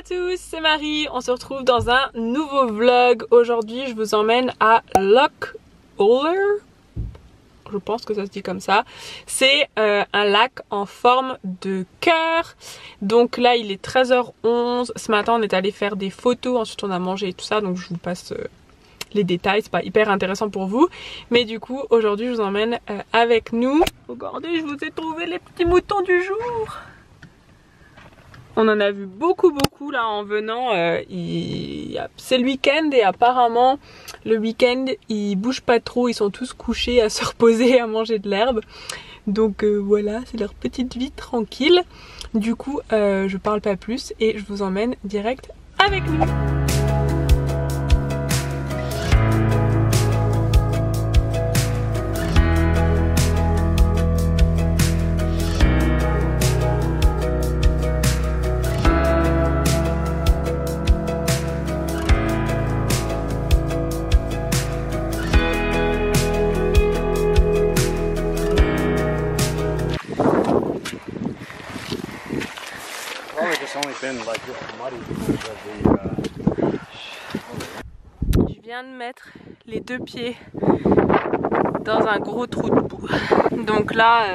tous, c'est Marie, on se retrouve dans un nouveau vlog. Aujourd'hui je vous emmène à Loch Uller, je pense que ça se dit comme ça. C'est un lac en forme de cœur. Donc là il est 13h11, ce matin on est allé faire des photos, ensuite on a mangé et tout ça, donc je vous passe les détails, c'est pas hyper intéressant pour vous. Mais du coup aujourd'hui je vous emmène avec nous. Regardez, je vous ai trouvé les petits moutons du jour. On en a vu beaucoup là en venant, c'est le week-end et apparemment le week-end ils bougent pas trop, ils sont tous couchés à se reposer, à manger de l'herbe. Donc voilà, c'est leur petite vie tranquille. Du coup je parle pas plus et je vous emmène direct avec nous. Je viens de mettre les deux pieds dans un gros trou de boue. Donc là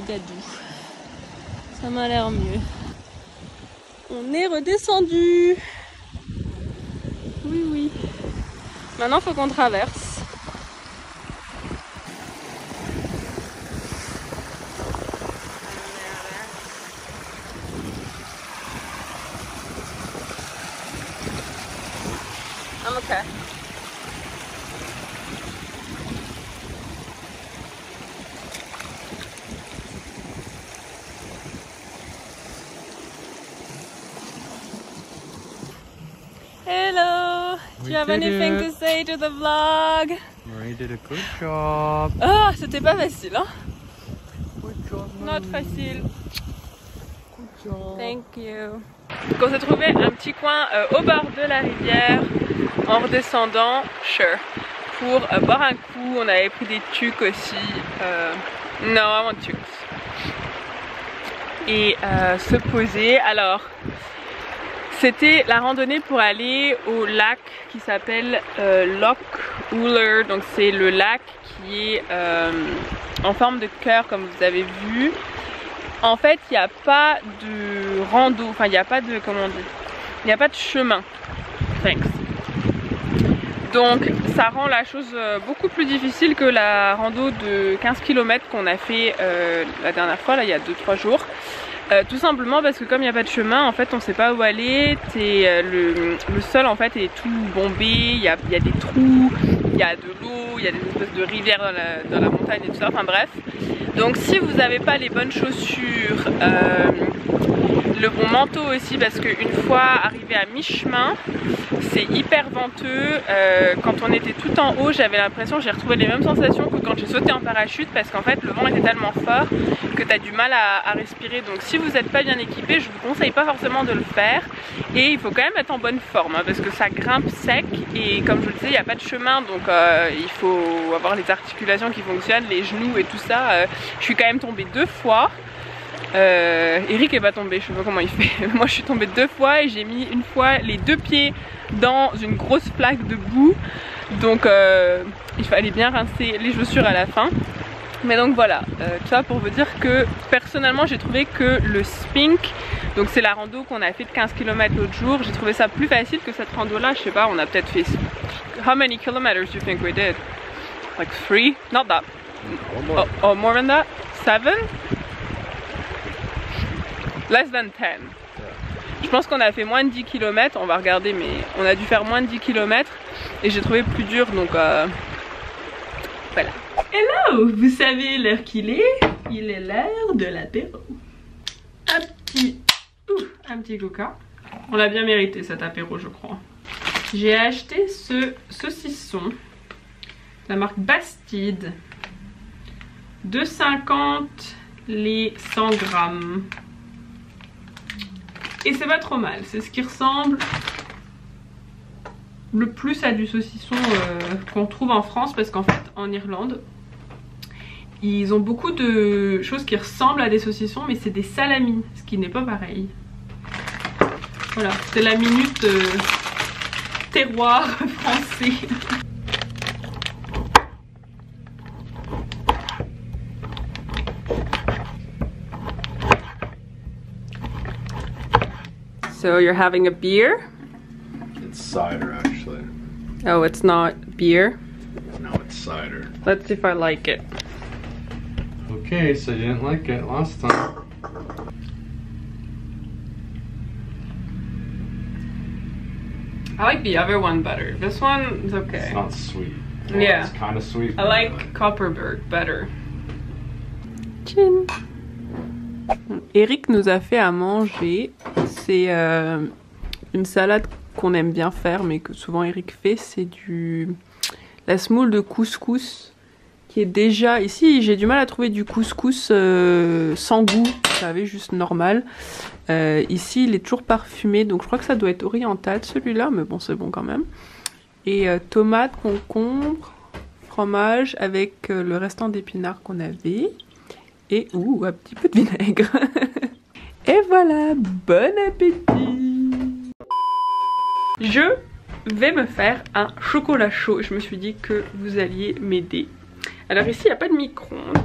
gadou. Ça m'a l'air mieux. On est redescendu. Oui. Maintenant faut qu'on traverse. I'm okay. Hello! Do you have anything to say to the vlog? Marie did a good job. Ah, c'était pas facile, hein? Good job, Not facile. Good job. Thank you. Donc on s'est trouvé un petit coin au bord de la rivière en redescendant, pour boire un coup. On avait pris des tucs aussi. Non, vraiment tucs. Et se poser. Alors, c'était la randonnée pour aller au lac qui s'appelle Loch Uller. Donc c'est le lac qui est en forme de cœur comme vous avez vu. En fait il n'y a pas de rando, enfin il n'y a pas de, comment on dit, il n'y a pas de chemin. Thanks. Donc ça rend la chose beaucoup plus difficile que la rando de 15 km qu'on a fait la dernière fois, là il y a 2-3 jours. Tout simplement parce que comme il n'y a pas de chemin, en fait on sait pas où aller. Le sol en fait est tout bombé, il y a des trous, il y a de l'eau, il y a des espèces de rivières dans la montagne et tout ça, enfin bref. Donc si vous n'avez pas les bonnes chaussures, le bon manteau aussi, parce qu'une fois arrivé à mi-chemin, c'est hyper venteux. Quand on était tout en haut, j'avais l'impression que j'ai retrouvé les mêmes sensations que quand j'ai sauté en parachute, parce qu'en fait le vent était tellement fort que tu as du mal à respirer. Donc si vous n'êtes pas bien équipé, je vous conseille pas forcément de le faire. Et il faut quand même être en bonne forme, hein, parce que ça grimpe sec et comme je le disais, il n'y a pas de chemin, donc il faut avoir les articulations qui fonctionnent, les genoux et tout ça. Je suis quand même tombée 2 fois. Eric est pas tombé, je sais pas comment il fait. Moi je suis tombée 2 fois et j'ai mis une fois les 2 pieds dans une grosse plaque de boue. Donc il fallait bien rincer les chaussures à la fin. Mais donc voilà, tout ça pour vous dire que personnellement j'ai trouvé que le Spink, donc c'est la rando qu'on a fait de 15 km l'autre jour, j'ai trouvé ça plus facile que cette rando là. Je sais pas, on a peut-être fait... How many kilometers do you think we did? Like 3? Not that. Oh, more than that? 7? Less than 10. Je pense qu'on a fait moins de 10 km, on va regarder, mais on a dû faire moins de 10 km et j'ai trouvé plus dur, donc voilà. Hello, vous savez l'heure qu'il est? Il est l'heure de l'apéro. Un petit coca. On l'a bien mérité cet apéro, je crois. J'ai acheté ce saucisson de la marque Bastide. 2,50 les 100 grammes. Et c'est pas trop mal, c'est ce qui ressemble le plus à du saucisson qu'on trouve en France, parce qu'en fait en Irlande ils ont beaucoup de choses qui ressemblent à des saucissons, mais c'est des salamis, ce qui n'est pas pareil. Voilà, c'est la minute terroir français. So you're having a beer? It's cider, actually. Oh, it's not beer? No, it's cider. Let's see if I like it. Okay, so you didn't like it last time. I like the other one better. This one is okay. It's not sweet. Well, Yeah. It's kind of sweet. I like Copperberg better. Chin. Eric nous a fait à manger. C'est une salade qu'on aime bien faire, mais que souvent Eric fait. C'est la semoule de couscous qui est déjà ici. J'ai du mal à trouver du couscous sans goût. Vous savez, juste normal. Ici, il est toujours parfumé, donc je crois que ça doit être oriental celui-là, mais bon, c'est bon quand même. Et tomates, concombre, fromage avec le restant d'épinards qu'on avait. Et un petit peu de vinaigre. Et voilà, bon appétit! Je vais me faire un chocolat chaud. Je me suis dit que vous alliez m'aider. Alors ici, il n'y a pas de micro-ondes.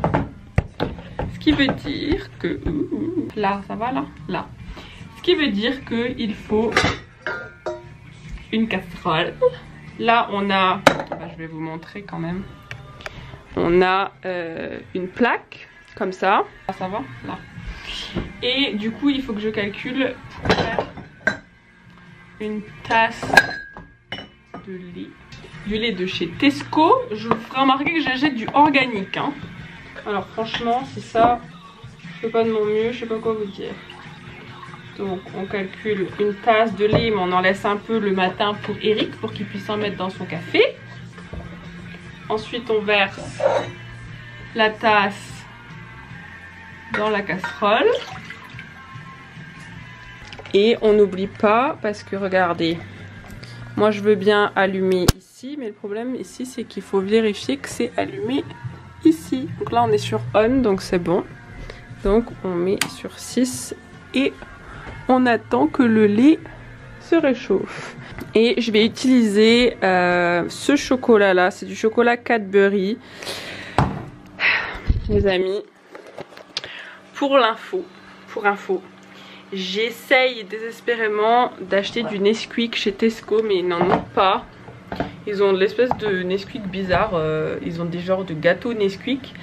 Ce qui veut dire que... Là, ça va là? Là. Ce qui veut dire qu'il faut une casserole. Là, on a... je vais vous montrer quand même. On a une plaque, comme ça. Là, ça va? Là. Et du coup, il faut que je calcule pour faire une tasse de lait. Du lait de chez Tesco. Je vous ferai remarquer que j'achète du organique. Hein. Alors franchement, c'est ça. Je fais pas de mon mieux, je sais pas quoi vous dire. Donc on calcule une tasse de lait, mais on en laisse un peu le matin pour Eric, pour qu'il puisse en mettre dans son café. Ensuite on verse la tasse dans la casserole. Et on n'oublie pas, parce que regardez, moi je veux bien allumer ici, mais le problème ici c'est qu'il faut vérifier que c'est allumé ici. Donc là on est sur on, donc c'est bon. Donc on met sur 6 et on attend que le lait se réchauffe. Et je vais utiliser ce chocolat là, c'est du chocolat Cadbury. Les amis, pour info, j'essaye désespérément d'acheter du Nesquik chez Tesco, mais ils n'en ont pas. Ils ont de l'espèce de Nesquik bizarre, ils ont des genres de gâteaux Nesquik.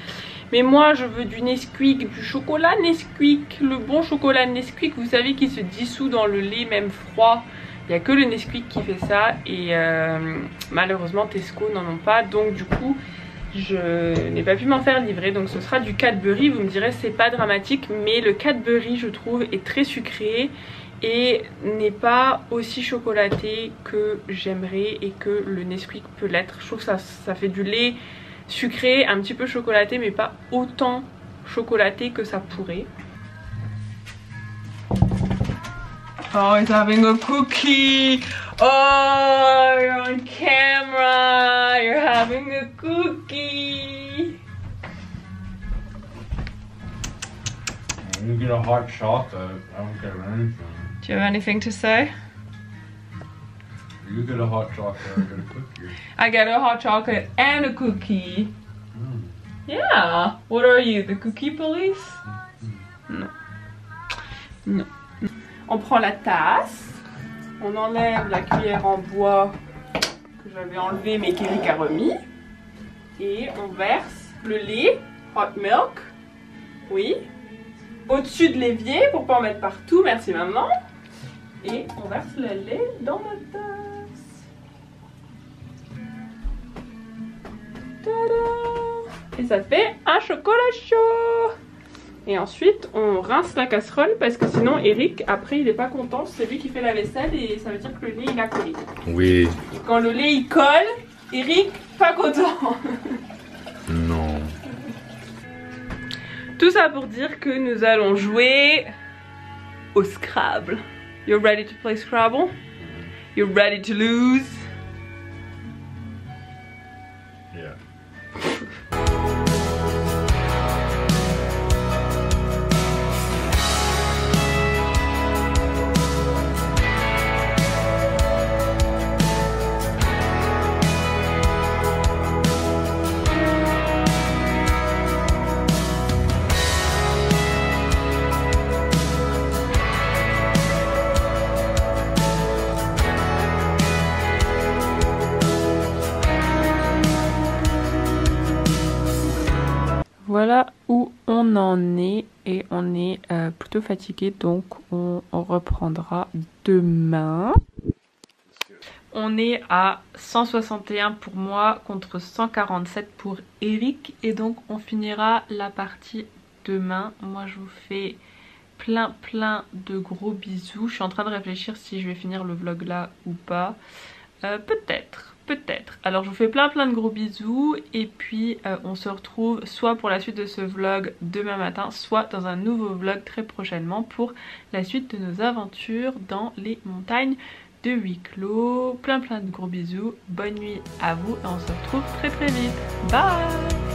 Mais moi je veux du Nesquik, du chocolat Nesquik, le bon chocolat Nesquik, vous savez, qui se dissout dans le lait même froid. Il n'y a que le Nesquik qui fait ça et malheureusement Tesco n'en ont pas, donc du coup je n'ai pas pu m'en faire livrer. Donc ce sera du Cadbury, vous me direz c'est pas dramatique, mais le Cadbury je trouve est très sucré et n'est pas aussi chocolaté que j'aimerais et que le Nesquik peut l'être. Je trouve que ça fait du lait sucré, un petit peu chocolaté, mais pas autant chocolaté que ça pourrait. Oh, he's having a cookie. Oh, you're on camera. You're having a cookie. You get a hot chocolate. I don't get anything. Do you have anything to say? You get a hot chocolate, I get a cookie. I get a hot chocolate and a cookie. Yeah. What are you, the cookie police? Non. Non. On prend la tasse, on enlève la cuillère en bois que j'avais enlevée mais qu'Eric a remis. Et on verse le lait, hot milk, oui, au-dessus de l'évier pour pas en mettre partout, merci maman. Et on verse le lait dans notre tasse. Tada! Et ça fait un chocolat chaud. Et ensuite on rince la casserole parce que sinon Eric après il est pas content, c'est lui qui fait la vaisselle et ça veut dire que le lait il a collé. Oui. Et quand le lait il colle, Eric pas content. Non. Tout ça pour dire que nous allons jouer au Scrabble. You're ready to play Scrabble? You're ready to lose? Yeah. Voilà où on en est et on est plutôt fatigué donc on reprendra demain. On est à 161 pour moi contre 147 pour Eric et donc on finira la partie demain. Moi je vous fais plein de gros bisous. Je suis en train de réfléchir si je vais finir le vlog là ou pas. Peut-être. Alors je vous fais plein de gros bisous et puis on se retrouve soit pour la suite de ce vlog demain matin, soit dans un nouveau vlog très prochainement pour la suite de nos aventures dans les montagnes de huis clos. Plein de gros bisous, bonne nuit à vous et on se retrouve très vite. Bye!